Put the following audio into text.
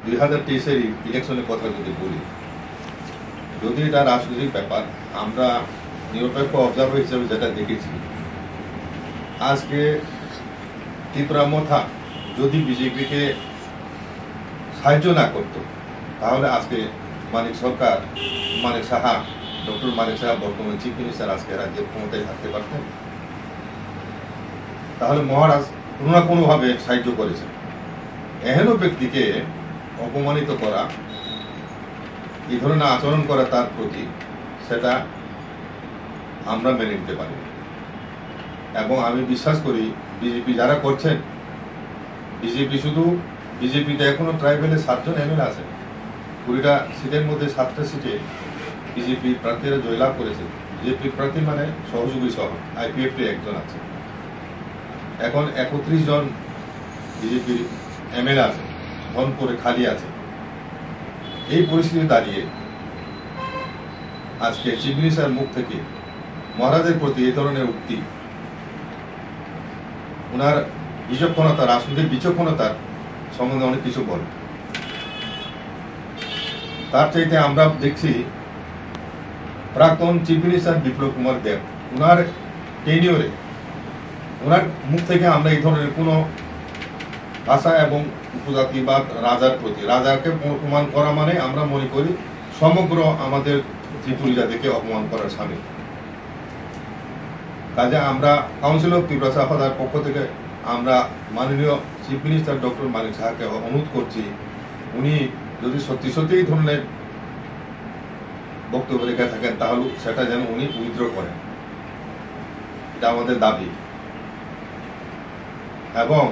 2023-এর ইলেকশনের কথা যদি বলি, যদি এটা রাজনৈতিক ব্যাপার, আমরা নিরপেক্ষ অবজারভার হিসেবে যেটা দেখেছি, আজকে ত্রিপুরা মোথা যদি বিজেপিকে সাহায্য না করত, তাহলে আজকে মানিক সরকার, মানিক সাহা, ডক্টর মানিক সাহা বর্তমান চিফ মিনিস্টার আজকে রাজ্যের ক্ষমতায় থাকতে পারতেন। তাহলে মহারাজ কোনো না কোনোভাবে সাহায্য করেছেন। এহেন ব্যক্তিকে অপমানিত করা, এই ধরনের আচরণ করা তার প্রতি, সেটা আমরা মেনে নিতে পারি। এবং আমি বিশ্বাস করি বিজেপি যারা করছেন, বিজেপিতে এখনো ট্রাইবেলের 7 জন এমএলএ আছে। 20টা সিটের মধ্যে 7টা সিটে বিজেপি প্রার্থীরা জয়লাভ করেছে। বিজেপি প্রার্থী মানে সহযোগী সহ আইপিএফটি একজন আছে। এখন 31 জন বিজেপির এমএলএ আছে, ধনপুরে খালি আছে। এই পরিস্থিতি দাঁড়িয়ে আজকে চিফ মিনিস্টার মুখ থেকে মহারাজের প্রতি এই ধরনের উক্তি, ওনার বিচক্ষণতা, রাজনৈতিক বিচক্ষণতার সম্বন্ধে অনেক কিছু বলে। তার চাইতে আমরা দেখছি প্রাক্তন চিফ মিনিস্টার বিপ্লব কুমার দেব, ওনার টেনিওরে, ওনার মুখ থেকে আমরা এই ধরনের কোনো ভাষা এবং উপজাতি বা রাজার প্রতি, রাজাকে অপমান করা মানে আমরা মনে করি সমগ্র আমাদের ত্রিপুরী জাতিকে অপমান করার সামিল। কাজে আমরা কাউন্সিল অফ ত্রিপুরা সাফাদার পক্ষ থেকে আমরা মাননীয় চিফ মিনিস্টার ডক্টর মানিক সাহাকে অনুরোধ করছি, উনি যদি সত্যি এই ধরনের বক্তব্য রেখে থাকেন, তাহলে সেটা যেন উনি উইথড্র করেন। এটা আমাদের দাবি। এবং